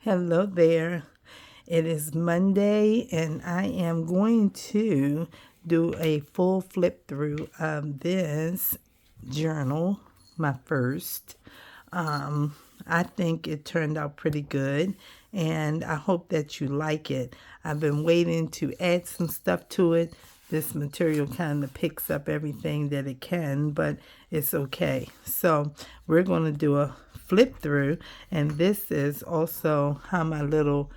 Hello there. It is Monday, and I am going to do a full flip through of this journal, my first. I think it turned out pretty good, and I hope that you like it. I've been waiting to add some stuff to it. This material kind of picks up everything that it can, but it's okay. So we're going to do a flip through, and this is also how my little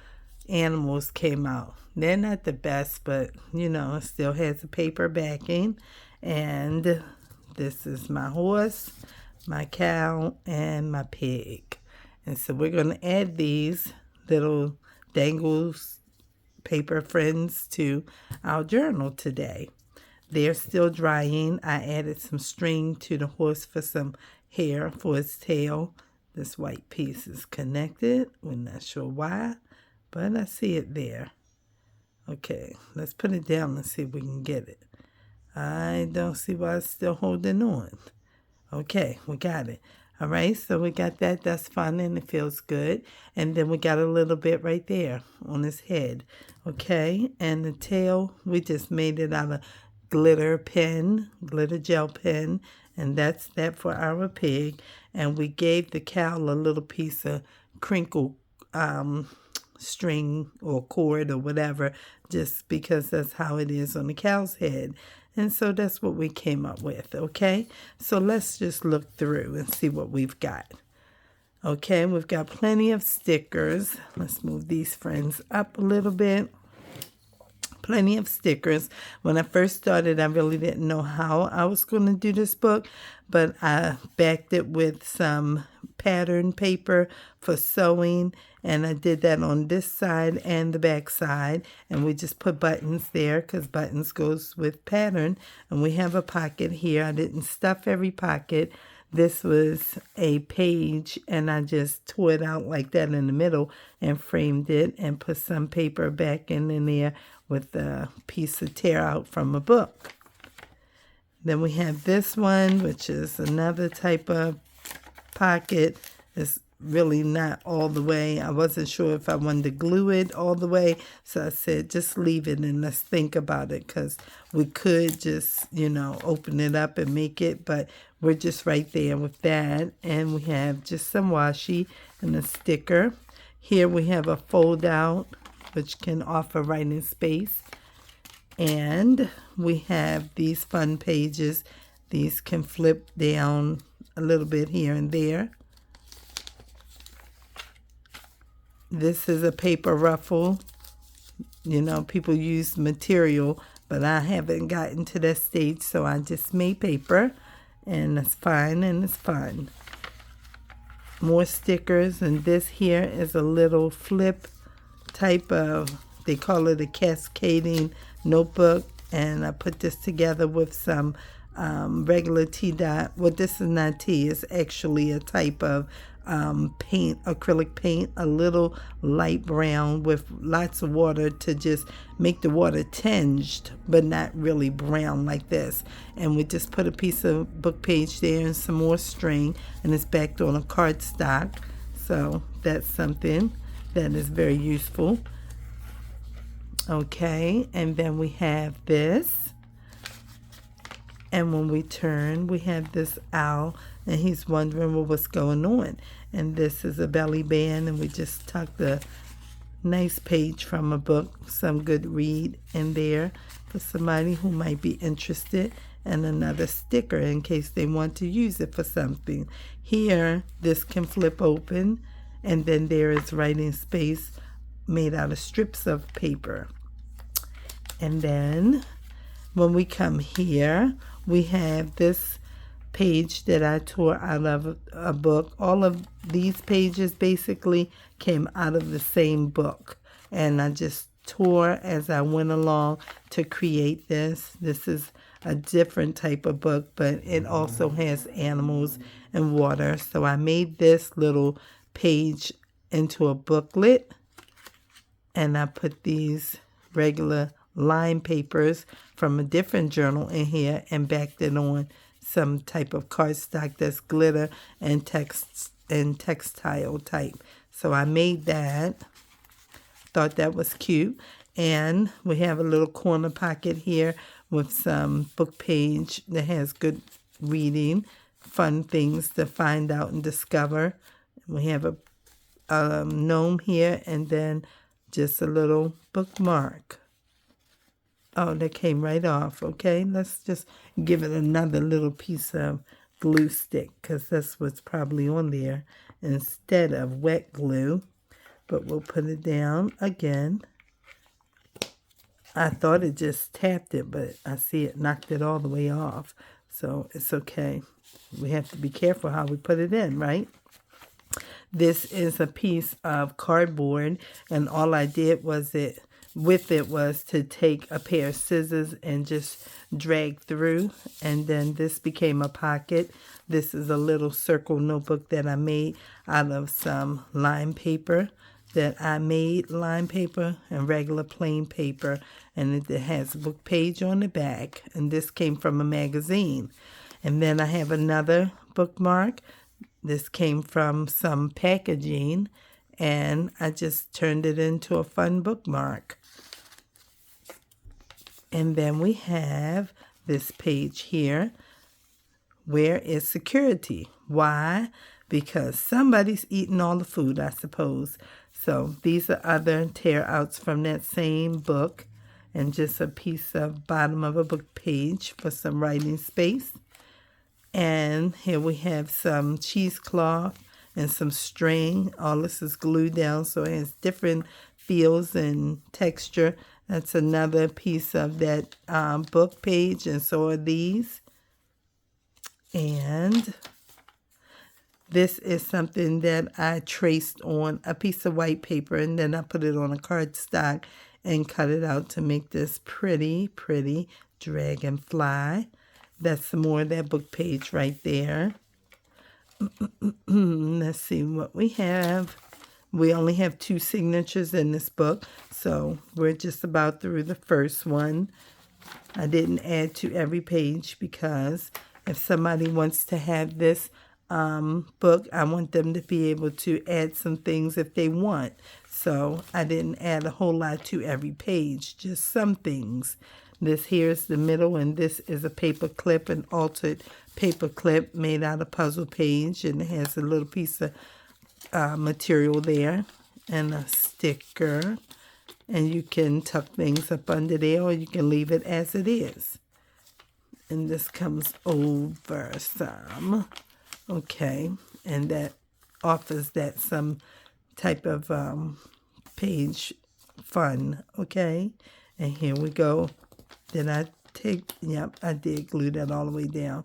animals came out. They're not the best, but it still has a paper backing. And this is my horse, my cow, and my pig. And so we're going to add these little dangles paper friends to our journal today. They're still drying. I added some string to the horse for some hair for his tail. This white piece is connected. We're not sure why, but I see it there. Okay, let's put it down and see if we can get it. I don't see why it's still holding on. Okay, we got it. All right, so we got that. That's fun and it feels good. And then we got a little bit right there on his head. Okay, and the tail, we just made it out of glitter gel pen. And that's that for our pig. And we gave the cow a little piece of crinkle string or cord or whatever, just because that's how it is on the cow's head. And so that's what we came up with, okay? So let's just look through and see what we've got. Okay, we've got plenty of stickers. Let's move these friends up a little bit. Plenty of stickers. When I first started, I really didn't know how I was going to do this book, but I backed it with some pattern paper for sewing, and I did that on this side and the back side, and we just put buttons there because buttons goes with pattern. And we have a pocket here. I didn't stuff every pocket. This was a page, and I just tore it out like that in the middle and framed it and put some paper back in there with a piece of tear out from a book. Then we have this one, which is another type of pocket. It's really not all the way. I wasn't sure if I wanted to glue it all the way, so I said just leave it and let's think about it, because we could just open it up and make it, but we're just right there with that. And we have just some washi and a sticker. Here we have a fold out, which can offer writing space. And we have these fun pages. These can flip down a little bit here and there. This is a paper ruffle. People use material, but I haven't gotten to that stage, so I just made paper, and that's fine and it's fun. More stickers, and this here is a little flip type of, they call it a cascading notebook, and I put this together with some regular tea dot. Well, this is not tea, it's actually a type of paint, acrylic paint, a little light brown with lots of water to just make the water tinged, but not really brown like this. And we just put a piece of book page there and some more string, and it's backed on a cardstock. So that's something that is very useful. Okay, and then we have this. And when we turn, we have this owl, and he's wondering, well, what's going on? And this is a belly band, and we just tucked a nice page from a book, some good read in there for somebody who might be interested, and another sticker in case they want to use it for something. Here, this can flip open, and then there is writing space made out of strips of paper. And then when we come here, we have this page that I tore out of a book. All of these pages basically came out of the same book, and I just tore as I went along to create this. This is a different type of book, but it also has animals and water. So I made this little page into a booklet, and I put these regular line papers from a different journal in here and backed it on some type of cardstock that's glitter and textile type. So I made that. Thought that was cute. And we have a little corner pocket here with some book page that has good reading, fun things to find out and discover. We have a gnome here, and then just a little bookmark. Oh, that came right off. Okay, let's just give it another little piece of glue stick, because that's what's probably on there instead of wet glue. But we'll put it down again. I thought it just tapped it, but I see it knocked it all the way off. So it's okay. We have to be careful how we put it in, right? This is a piece of cardboard, and all I did was was to take a pair of scissors and just drag through, and then this became a pocket. This is a little circle notebook that I made out of some lime paper lime paper and regular plain paper, and it has a book page on the back, and this came from a magazine. And then I have another bookmark. This came from some packaging, and I just turned it into a fun bookmark. And then we have this page here. Where is security? Why? Because somebody's eating all the food, I suppose. So these are other tear-outs from that same book, and just a piece of bottom of a book page for some writing space. And here we have some cheesecloth and some string. All this is glued down, so it has different feels and texture. That's another piece of that book page, and so are these. And this is something that I traced on a piece of white paper, and then I put it on a cardstock and cut it out to make this pretty, pretty dragonfly. That's some more of that book page right there. Let's see what we have. We only have 2 signatures in this book, so we're just about through the first one. I didn't add to every page because if somebody wants to have this book, I want them to be able to add some things if they want. So I didn't add a whole lot to every page, just some things. This here is the middle, and this is a paper clip, an altered paper clip made out of puzzle page, and it has a little piece of material there and a sticker. And you can tuck things up under there, or you can leave it as it is. And this comes over some. Okay, and that offers that some type of page fun, okay? And here we go. Then I I did glue that all the way down.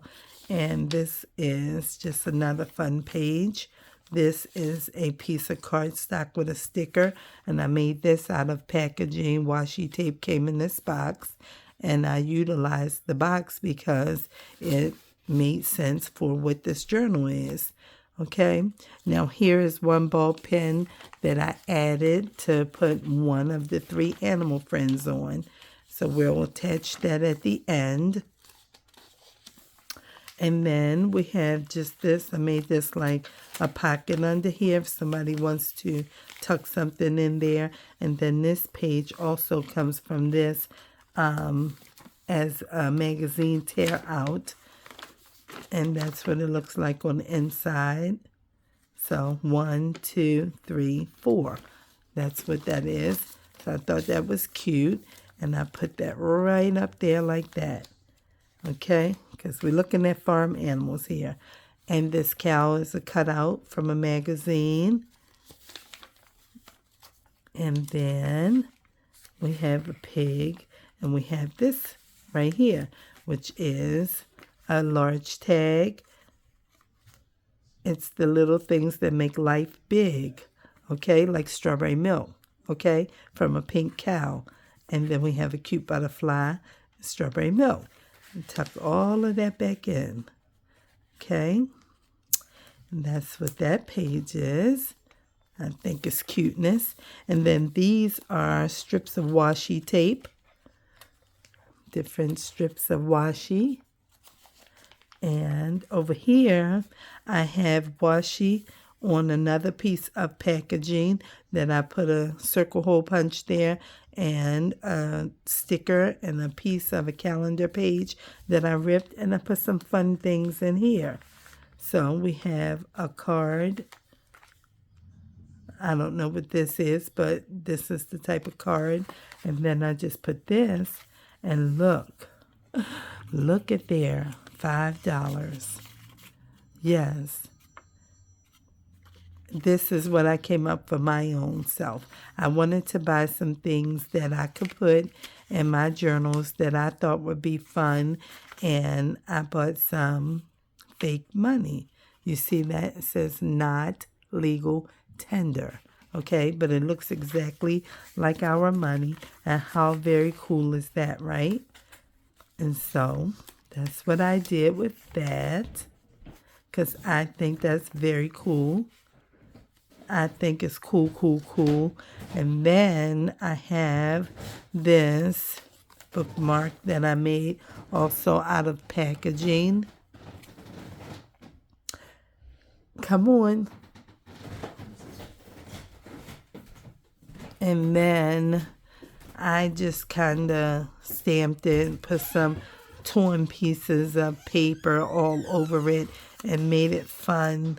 And this is just another fun page. This is a piece of cardstock with a sticker, and I made this out of packaging. Washi tape came in this box, and I utilized the box because it made sense for what this journal is. Okay, now here is one ball pen that I added to put one of the 3 animal friends on. So we'll attach that at the end. And then we have just this. I made this like a pocket under here if somebody wants to tuck something in there. And then this page also comes from this as a magazine tear out. And that's what it looks like on the inside. So 1, 2, 3, 4. That's what that is. So I thought that was cute. And I put that right up there like that. Okay? Because we're looking at farm animals here. And this cow is a cutout from a magazine. And then we have a pig. And we have this right here, which is a large tag. It's the little things that make life big, okay, like strawberry milk, okay, from a pink cow. And then we have a cute butterfly, strawberry milk. And tuck all of that back in, okay. And that's what that page is. I think it's cuteness. And then these are strips of washi tape, different strips of washi. And over here, I have washi on another piece of packaging that I put a circle hole punch there and a sticker and a piece of a calendar page that I ripped, and I put some fun things in here. So we have a card. I don't know what this is, but this is the type of card. And then I just put this, and look at there, $5. Yes. This is what I came up for my own self. I wanted to buy some things that I could put in my journals that I thought would be fun, and I bought some fake money. You see that? It says not legal tender. Okay, but it looks exactly like our money, and how very cool is that, right? And so that's what I did with that, because I think that's very cool. I think it's cool, cool, cool. And then I have this bookmark that I made also out of packaging. Come on. And then I just kind of stamped it, put some torn pieces of paper all over it, and made it fun.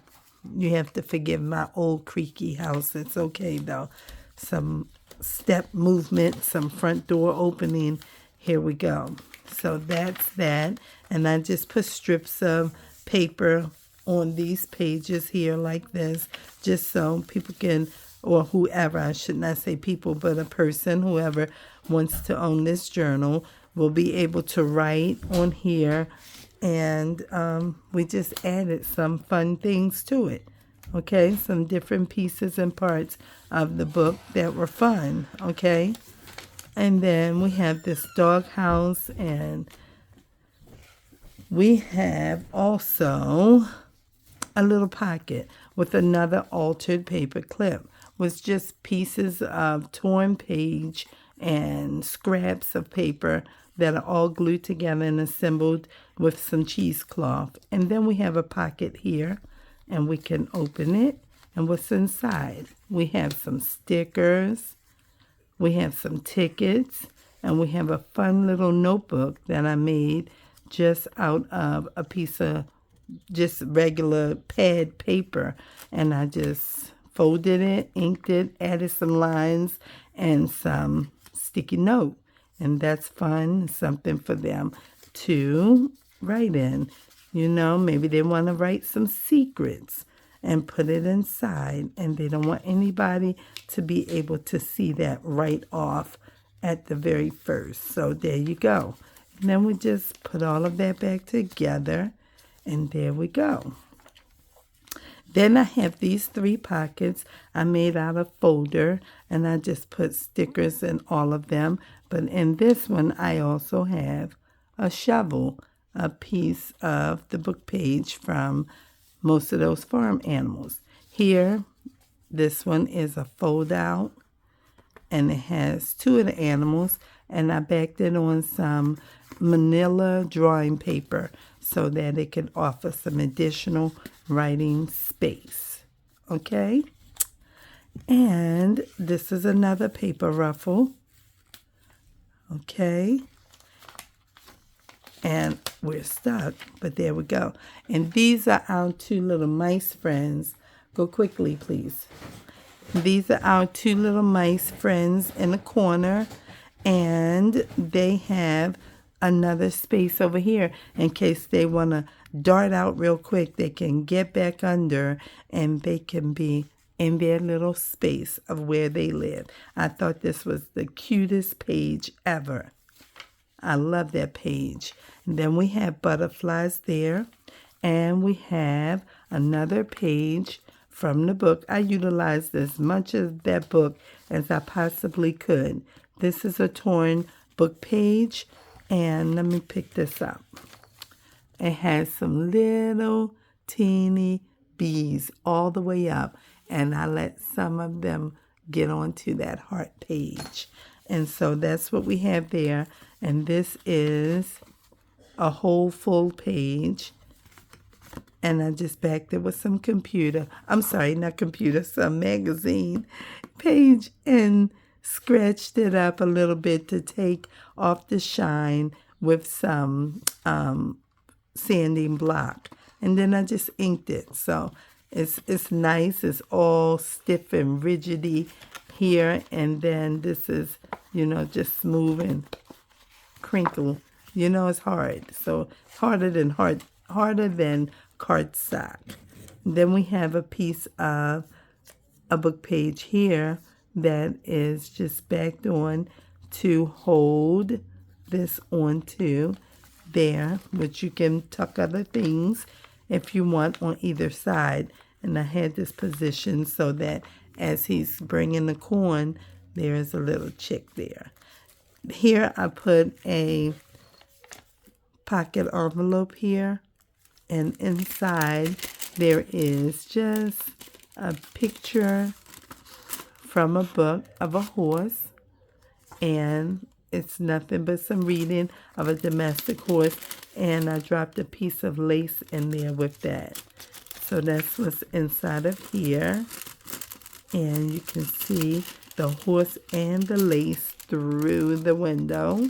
You have to forgive my old creaky house. It's okay, though. Some step movement, some front door opening. Here we go. So that's that. And I just put strips of paper on these pages here like this, just so people can, or whoever, I should not say people, but a person, whoever wants to own this journal, will be able to write on here. And we just added some fun things to it. Okay, some different pieces and parts of the book that were fun. Okay, and then we have this doghouse, and we have also a little pocket with another altered paper clip with just pieces of torn page and scraps of paper that are all glued together and assembled with some cheesecloth. And then we have a pocket here, and we can open it. And what's inside? We have some stickers, we have some tickets, and we have a fun little notebook that I made just out of a piece of just regular pad paper. And I just folded it, inked it, added some lines and some sticky note. And that's fun, something for them to write in. You know, maybe they want to write some secrets and put it inside, and they don't want anybody to be able to see that right off at the very first. So there you go. And then we just put all of that back together, and there we go. Then I have these 3 pockets I made out of folder, and I just put stickers in all of them. But in this one, I also have a shovel, a piece of the book page from most of those farm animals. Here, this one is a fold out, and it has 2 of the animals, and I backed it on some manila drawing paper so that it could offer some additional writing space. Okay? And this is another paper ruffle. Okay? And we're stuck, but there we go. And these are our 2 little mice friends. Go quickly, please. These are our 2 little mice friends in the corner, and they have another space over here in case they want to dart out real quick. They can get back under, and they can be in their little space of where they live. I thought this was the cutest page ever. I love that page. And then we have butterflies there, and we have another page from the book. I utilized as much of that book as I possibly could. This is a torn book page, and let me pick this up. It has some little teeny bees all the way up, and I let some of them get onto that heart page. And so that's what we have there. And this is a whole full page. And I just backed it with some some magazine page, and scratched it up a little bit to take off the shine with some sanding block. And then I just inked it. So it's nice. It's all stiff and rigidy here. And then this is, just smooth and crinkle. It's hard. So harder than cardstock. Then we have a piece of a book page here that is just backed on to hold this onto there, which you can tuck other things if you want on either side. And I had this position so that as he's bringing the corn, there is a little chick there. Here I put a pocket envelope here, and inside there is just a picture from a book of a horse, and it's nothing but some reading of a domestic horse, and I dropped a piece of lace in there with that. So that's what's inside of here, and you can see the horse and the lace through the window.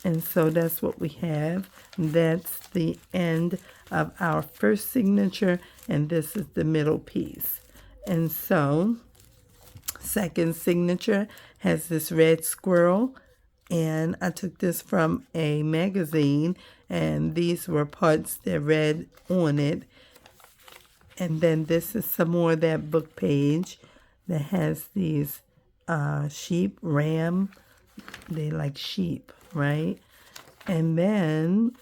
And so that's what we have. That's the end of our first signature, and this is the middle piece. And so second signature has this red squirrel, and I took this from a magazine, and these were parts that read on it. And then this is some more of that book page that has these sheep, ram. They like sheep, right? And then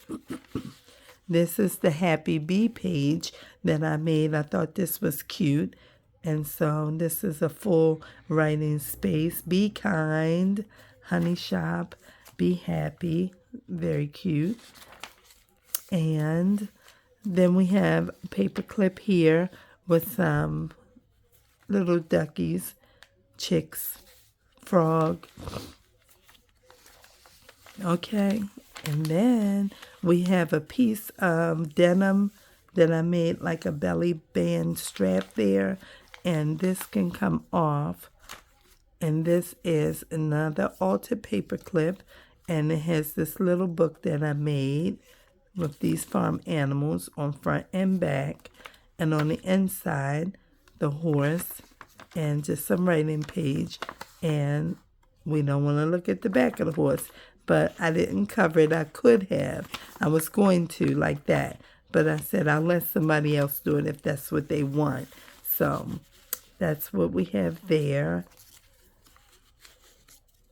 this is the Happy Bee page that I made. I thought this was cute. And so this is a full writing space. Be kind, honey shop, be happy. Very cute. And then we have a paper clip here with some little duckies, chicks, frog. Okay, and then we have a piece of denim that I made like a belly band strap there, and this can come off. And this is another altered paper clip, and it has this little book that I made with these farm animals on front and back, and on the inside the horse and just some writing page. And we don't want to look at the back of the horse, but I didn't cover it. I could have. I was going to like that, but I said I'll let somebody else do it if that's what they want. So that's what we have there.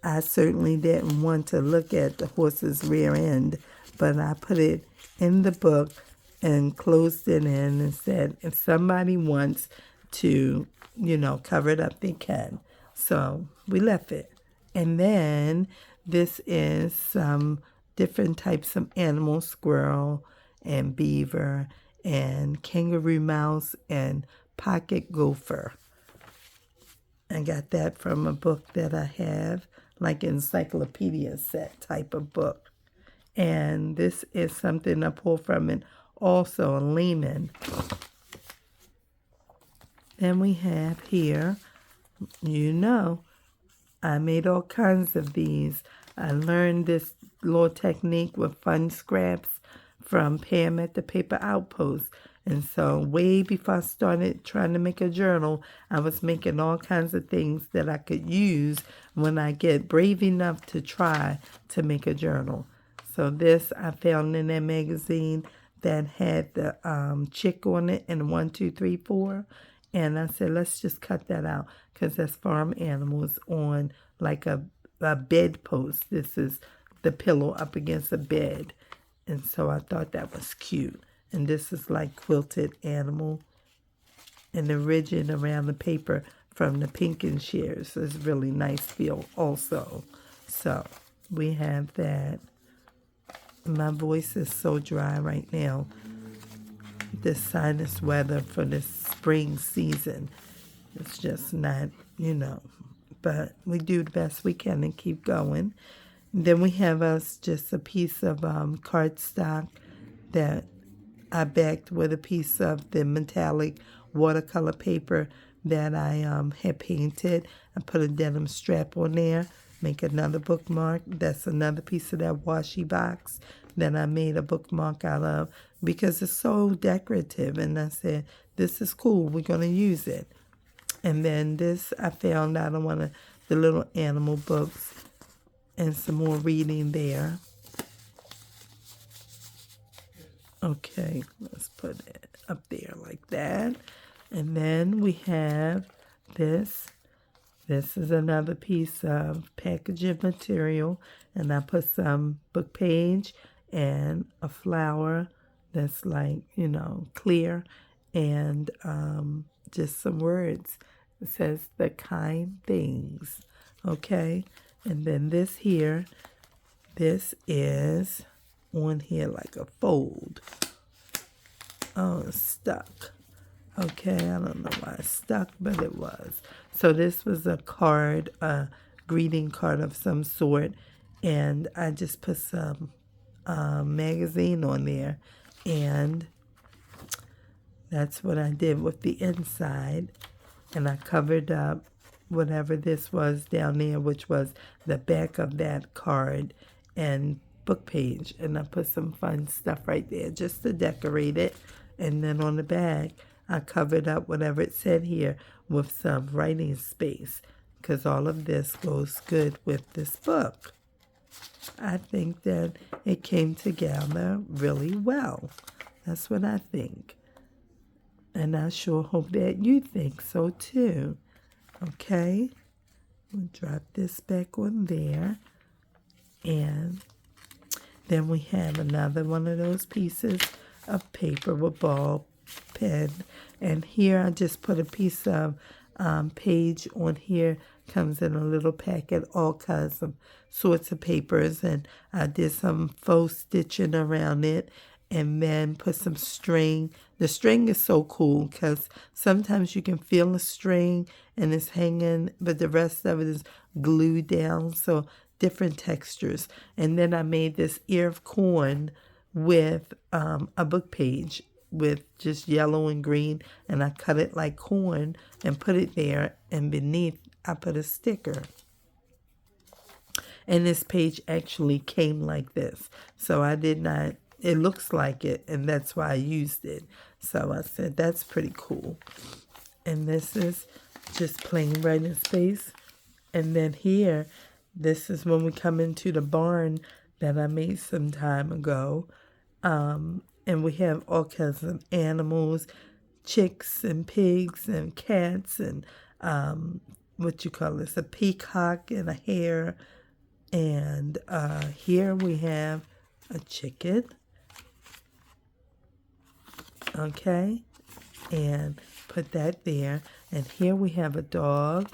I certainly didn't want to look at the horse's rear end, but I put it in the book and closed it in and said if somebody wants to, cover it up, they can. So we left it. And then this is some different types of animals, squirrel and beaver and kangaroo mouse and pocket gopher. I got that from a book that I have, like encyclopedia set type of book. And this is something I pulled from it, also a Lehman. Then we have here, I made all kinds of these. I learned this little technique with fun scraps from Pam at the Paper Outpost. And so way before I started trying to make a journal, I was making all kinds of things that I could use when I get brave enough to try to make a journal. So this I found in that magazine that had the chick on it and 1, 2, 3, 4. And I said, let's just cut that out because that's farm animals on like a bed post. This is the pillow up against a bed. And so I thought that was cute. And this is like quilted animal. And the rigid around the paper from the Pink and Shears is really nice feel also. So we have that. My voice is so dry right now. This sinus weather for this spring season. It's just not, but we do the best we can and keep going. And then we have us just a piece of cardstock that I backed with a piece of the metallic watercolor paper that I had painted. I put a denim strap on there, make another bookmark. That's another piece of that washi box that I made a bookmark out of because it's so decorative. And I said, this is cool. We're going to use it. And then this I found out on one of the little animal books and some more reading there. Okay, let's put it up there like that. And then we have this. This is another piece of packaging material. And I put some book page and a flower that's like, clear. And just some words. It says the kind things. Okay. And then this here, this is on here like a fold. Oh, it's stuck. Okay, I don't know why it's stuck, but it was. So this was a card, a greeting card of some sort, and I just put some magazine on there, and that's what I did with the inside, and I covered up whatever this was down there, which was the back of that card and book page, and I put some fun stuff right there just to decorate it. And then on the back I covered up whatever it said here with some writing space, because all of this goes good with this book. I think that it came together really well. That's what I think, and I sure hope that you think so too. Okay, we'll drop this back on there. And then we have another one of those pieces of paper with ball pen. And here I just put a piece of page on here. Comes in a little packet, all kinds of sorts of papers. And I did some faux stitching around it. And then put some string. The string is so cool because sometimes you can feel the string and it's hanging, but the rest of it is glued down. So different textures. And then I made this ear of corn with a book page with just yellow and green, and I cut it like corn and put it there, and beneath I put a sticker. And this page actually came like this, so I did not, it looks like it, and that's why I used it. So I said that's pretty cool. And this is just plain writing space. And then here, this is when we come into the barn that I made some time ago. And we have all kinds of animals, chicks and pigs and cats and a peacock and a hare. And here we have a chicken. Okay, and put that there. And here we have a dog,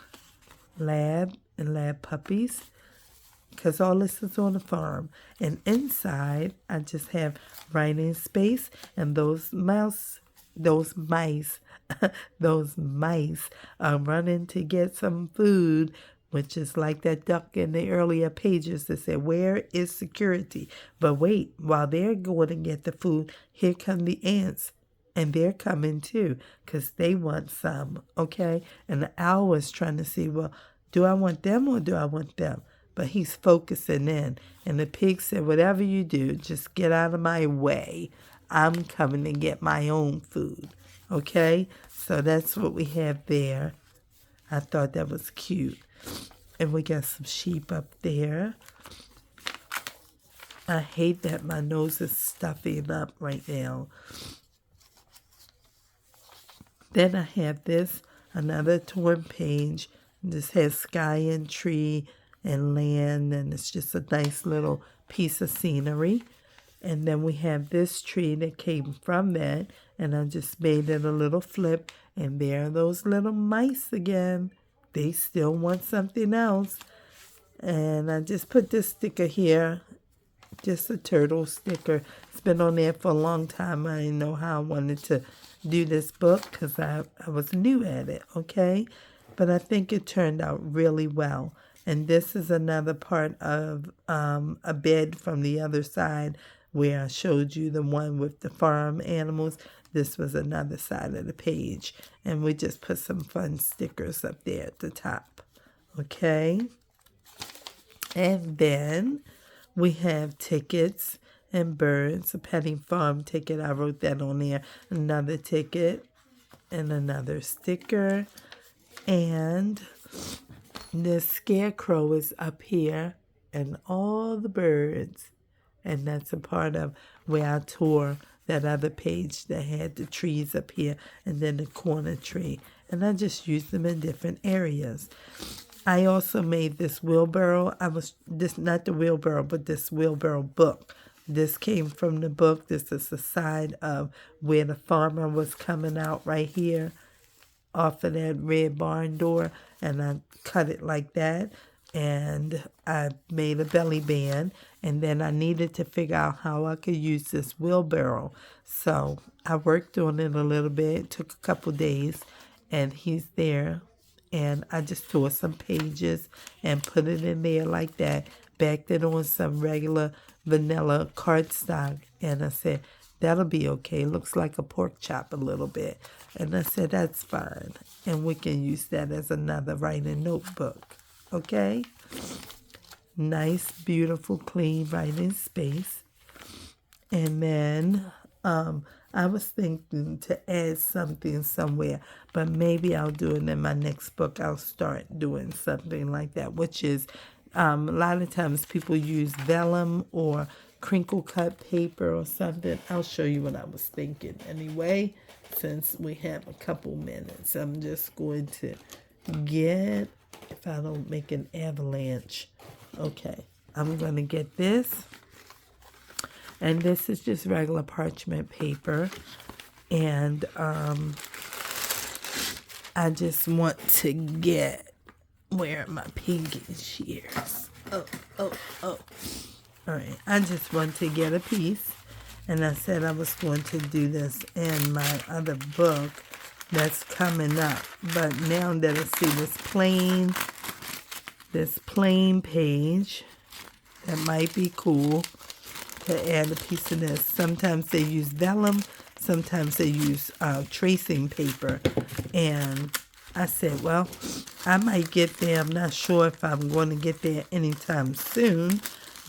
lab, and lab puppies, because all this is on a farm. And inside, I just have writing space, and those mice are running to get some food, which is like that duck in the earlier pages that said, where is security? But wait, while they're going to get the food, here come the ants. And they're coming too, because they want some, okay? And the owl is trying to see, well, do I want them or do I want them? But he's focusing in. And the pig said, whatever you do, just get out of my way. I'm coming to get my own food, okay? So that's what we have there. I thought that was cute. And we got some sheep up there. I hate that my nose is stuffing up right now. Then I have this, another torn page. This has sky and tree and land, and it's just a nice little piece of scenery. And then we have this tree that came from that, and I just made it a little flip. And there are those little mice again. They still want something else. And I just put this sticker here, just a turtle sticker. It's been on there for a long time. I didn't know how I wanted to do this book because I was new at it, okay? But I think it turned out really well. And this is another part of a bed from the other side where I showed you the one with the farm animals. This was another side of the page. And we just put some fun stickers up there at the top. Okay? And then we have tickets and birds. A petting farm ticket. I wrote that on there. Another ticket and another sticker. And the scarecrow is up here and all the birds. And that's a part of where I tore that other page that had the trees up here and then the corner tree. And I just used them in different areas. I also made this wheelbarrow. Not the wheelbarrow, but this wheelbarrow book. This came from the book. This is the side of where the farmer was coming out right here off of that red barn door, and I cut it like that, and I made a belly band, and then I needed to figure out how I could use this wheelbarrow. So I worked on it a little bit. It took a couple days, and he's there, and I just tore some pages and put it in there like that, backed it on some regular vanilla cardstock, and I said, that'll be okay. It looks like a pork chop a little bit. And I said, that's fine. And we can use that as another writing notebook. Okay? Nice, beautiful, clean writing space. And then I was thinking to add something somewhere, but maybe I'll do it in my next book. I'll start doing something like that, which is a lot of times people use vellum or crinkle cut paper or something. I'll show you what I was thinking anyway, since we have a couple minutes. I'm just going to get, if I don't make an avalanche, okay, I'm going to get this. And this is just regular parchment paper. And I just want to get, where are my pinky shears? Oh. All right, I just want to get a piece, and I said I was going to do this in my other book that's coming up. But now that I see this plain page, that might be cool to add a piece of this. Sometimes they use vellum, sometimes they use tracing paper, and I said, well, I might get there. I'm not sure if I'm going to get there anytime soon.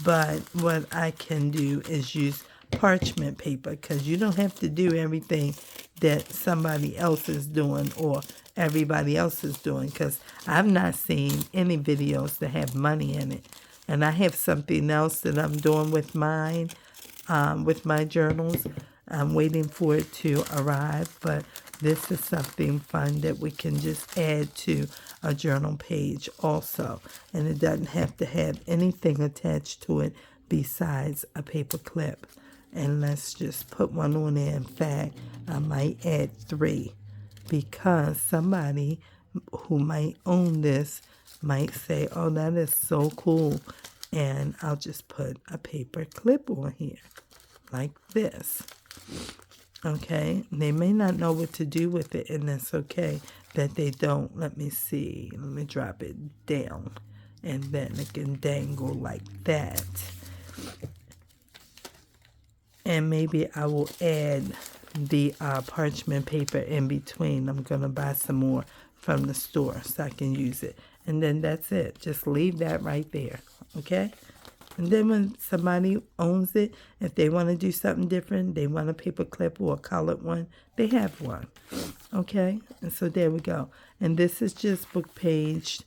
But what I can do is use parchment paper, because you don't have to do everything that somebody else is doing or everybody else is doing, because I've not seen any videos that have money in it. And I have something else that I'm doing with mine, with my journals. I'm waiting for it to arrive, but this is something fun that we can just add to a journal page also. And it doesn't have to have anything attached to it besides a paper clip. And let's just put one on there. In fact, I might add 3, because somebody who might own this might say, oh, that is so cool. And I'll just put a paper clip on here like this. Okay, they may not know what to do with it, and that's okay that they don't. Let me see. Let me drop it down, and then it can dangle like that. And maybe I will add the parchment paper in between. I'm going to buy some more from the store so I can use it. And then that's it. Just leave that right there, okay? And then when somebody owns it, if they want to do something different, they want a paper clip or a colored one, they have one. Okay? And so there we go. And this is just book page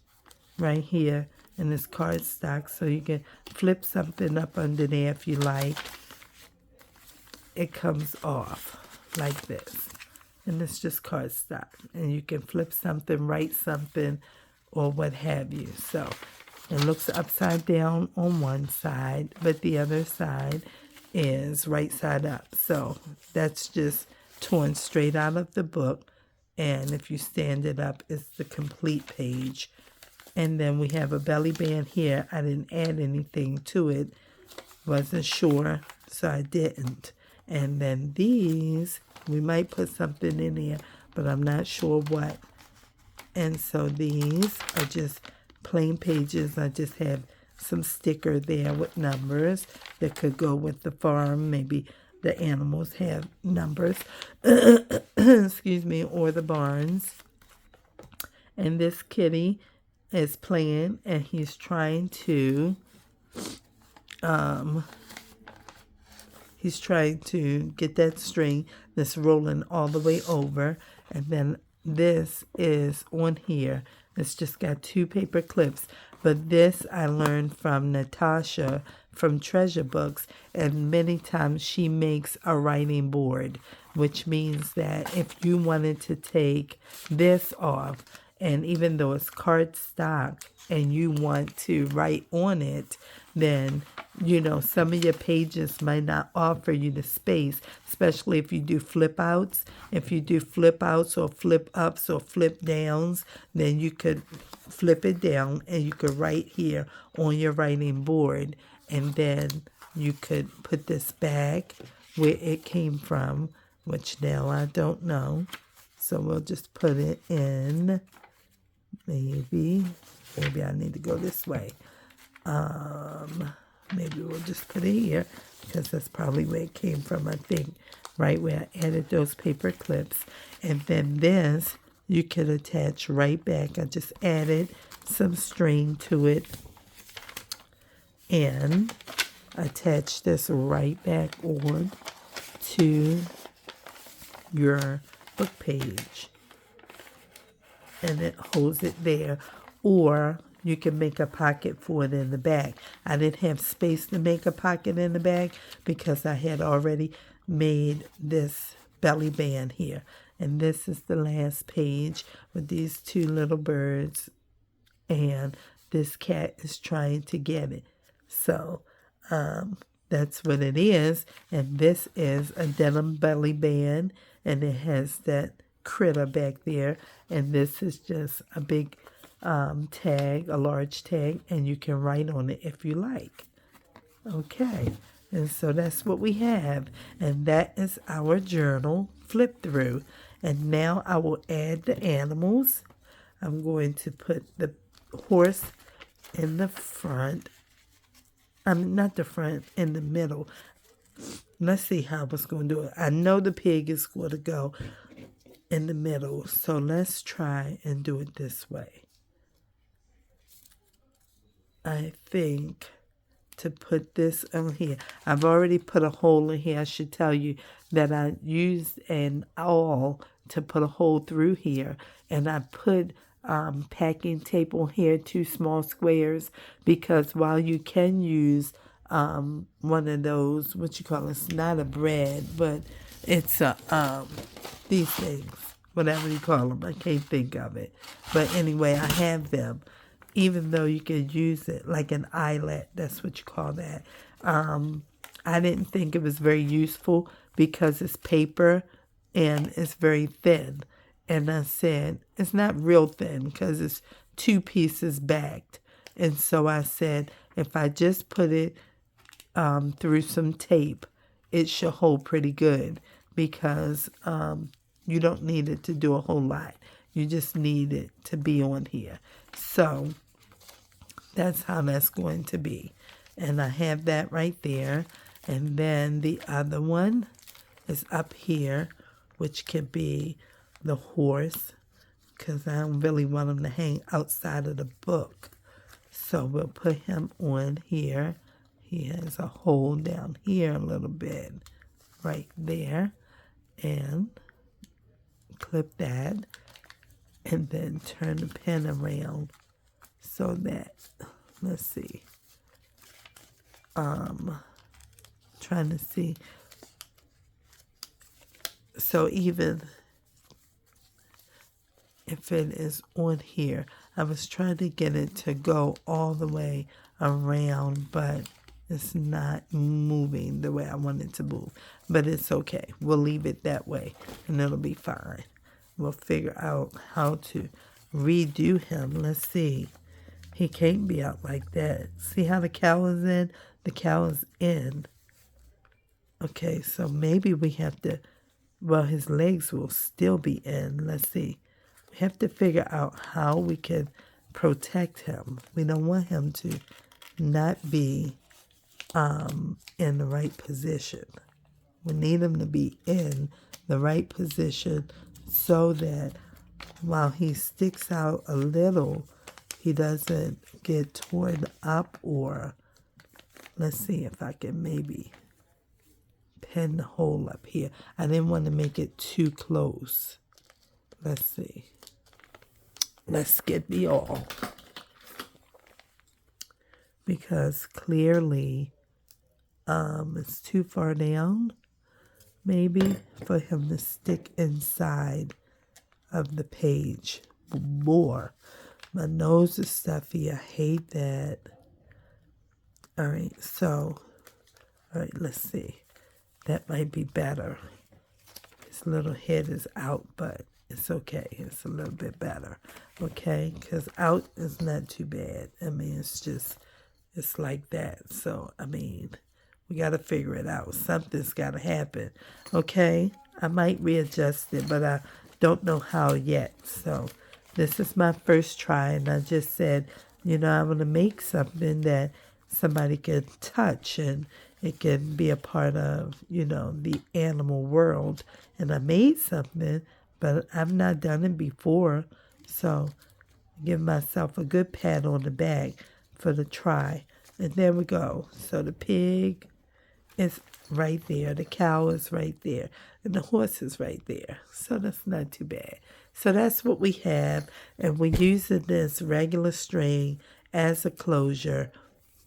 right here in this cardstock. So you can flip something up under there if you like. It comes off like this. And it's just cardstock. And you can flip something, write something, or what have you. So it looks upside down on one side, but the other side is right side up. So that's just torn straight out of the book. And if you stand it up, it's the complete page. And then we have a belly band here. I didn't add anything to it. Wasn't sure, so I didn't. And then these, we might put something in there, but I'm not sure what. And so these are just plain pages. I just have some sticker there with numbers that could go with the farm. Maybe the animals have numbers, excuse me, or the barns. And this kitty is playing, and he's trying to get that string that's rolling all the way over. And then this is on here. It's just got 2 paper clips. But this I learned from Natasha from Treasure Books. And many times she makes a writing board, which means that if you wanted to take this off, and even though it's cardstock and you want to write on it, then, you know, some of your pages might not offer you the space, especially if you do flip outs. If you do flip outs or flip ups or flip downs, then you could flip it down and you could write here on your writing board. And then you could put this back where it came from, which now I don't know. So we'll just put it in. Maybe I need to go this way. Maybe we'll just put it here because that's probably where it came from, I think, right where I added those paper clips. And then this you could attach right back. I just added some string to it and attach this right back on to your book page. And it holds it there. Or you can make a pocket for it in the back. I didn't have space to make a pocket in the back because I had already made this belly band here. And this is the last page with these 2 little birds. And this cat is trying to get it. So that's what it is. And this is a denim belly band. And it has that critter back there. And this is just a big tag, a large tag, and you can write on it if you like. Okay, and so that's what we have, and that is our journal flip through. And now I will add the animals. I'm going to put the horse in the front. Not the front, in the middle. Let's see how I was going to do it. I know the pig is going to go in the middle, so let's try and do it this way. I think to put this on here. I've already put a hole in here. I should tell you that I used an awl to put a hole through here. And I put packing tape on here, 2 small squares, because while you can use one of those, what you call it, it's not a bread, but it's these things, whatever you call them. I can't think of it. But anyway, I have them. Even though you could use it like an eyelet, that's what you call that. I didn't think it was very useful because it's paper and it's very thin. And I said, it's not real thin because it's 2 pieces backed. And so I said, if I just put it through some tape, it should hold pretty good because you don't need it to do a whole lot. You just need it to be on here. So that's how that's going to be. And I have that right there. And then the other one is up here, which could be the horse, because I don't really want him to hang outside of the book. So we'll put him on here. He has a hole down here a little bit, right there. And clip that. And then turn the pen around so that, let's see, trying to see. So even if it is on here, I was trying to get it to go all the way around, but it's not moving the way I want it to move. But it's okay. We'll leave it that way, and it'll be fine. We'll figure out how to redo him. Let's see. He can't be out like that. See how the cow is in? The cow is in. Okay, so maybe we have to, well, his legs will still be in. Let's see. We have to figure out how we can protect him. We don't want him to not be in the right position. We need them to be in the right position so that while he sticks out a little, he doesn't get torn up. Or let's see if I can maybe pin the hole up here. I didn't want to make it too close. Let's see. Let's get the all. Because clearly it's too far down, maybe, for him to stick inside of the page more. My nose is stuffy. I hate that. All right, so, all right, let's see. That might be better. His little head is out, but it's okay. It's a little bit better, okay? Because out is not too bad. I mean, it's like that. So, I mean, we got to figure it out. Something's got to happen, okay? I might readjust it, but I don't know how yet. So, this is my first try, and I just said, you know, I'm going to make something that somebody can touch, and it can be a part of, you know, the animal world. And I made something, but I've not done it before. So, give myself a good pat on the back for the try. And there we go. So the pig is right there. The cow is right there. And the horse is right there. So that's not too bad. So that's what we have. And we're using this regular string as a closure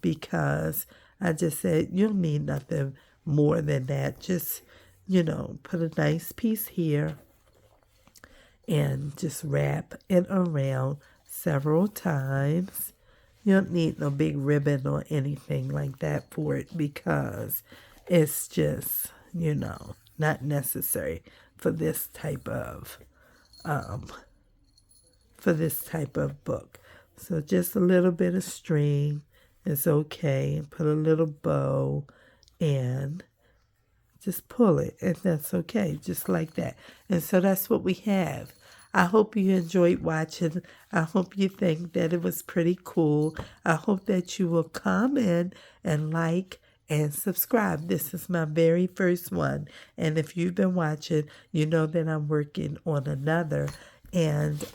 because I just said you don't need nothing more than that. Just, you know, put a nice piece here and just wrap it around several times. You don't need no big ribbon or anything like that for it because it's just, you know, not necessary for this type of book. So just a little bit of string is okay. Put a little bow and just pull it, and that's okay, just like that. And so that's what we have. I hope you enjoyed watching. I hope you think that it was pretty cool. I hope that you will comment and like and subscribe. This is my very first one. And if you've been watching, you know that I'm working on another. And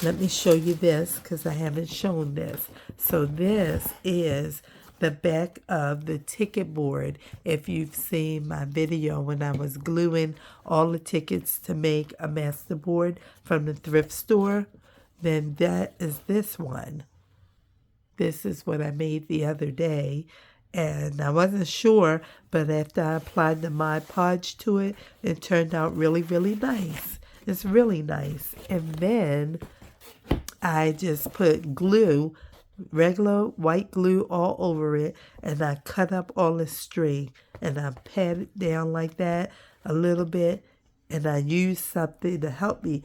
let me show you this because I haven't shown this. So this is the back of the ticket board. If you've seen my video when I was gluing all the tickets to make a master board from the thrift store, then that is this one. This is what I made the other day. And I wasn't sure, but after I applied the Mod Podge to it, it turned out really, really nice. It's really nice. And then I just put glue, regular white glue all over it, and I cut up all the string and I pat it down like that a little bit, and I used something to help me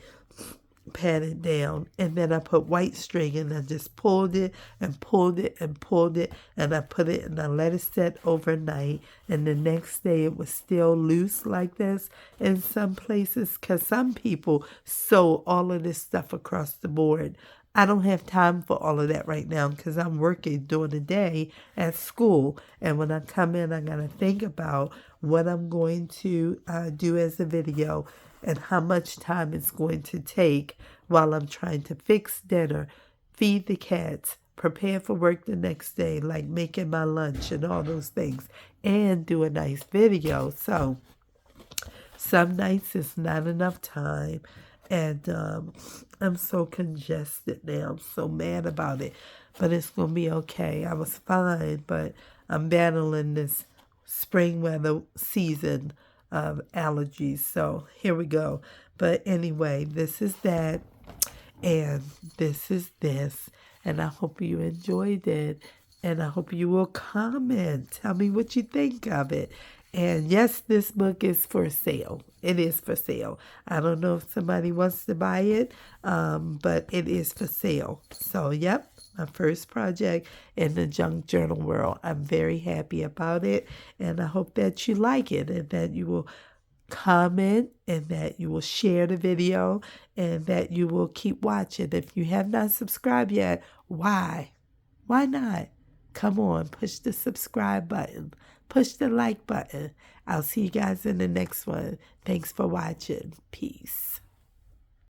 pat it down, and then I put white string and I just pulled it and pulled it and pulled it, and I put it and I let it set overnight, and the next day it was still loose like this in some places because some people sew all of this stuff across the board. I don't have time for all of that right now because I'm working during the day at school. And when I come in, I got to think about what I'm going to do as a video and how much time it's going to take while I'm trying to fix dinner, feed the cats, prepare for work the next day, like making my lunch and all those things, and do a nice video. So some nights it's not enough time. And I'm so congested now. I'm so mad about it. But it's going to be okay. I was fine, but I'm battling this spring weather season of allergies. So here we go. But anyway, this is that. And this is this. And I hope you enjoyed it. And I hope you will comment. Tell me what you think of it. And yes, this book is for sale. It is for sale. I don't know if somebody wants to buy it, but it is for sale. So, yep, my first project in the junk journal world. I'm very happy about it, and I hope that you like it and that you will comment and that you will share the video and that you will keep watching. If you have not subscribed yet, why? Why not? Come on, push the subscribe button. Push the like button. I'll see you guys in the next one. Thanks for watching. Peace.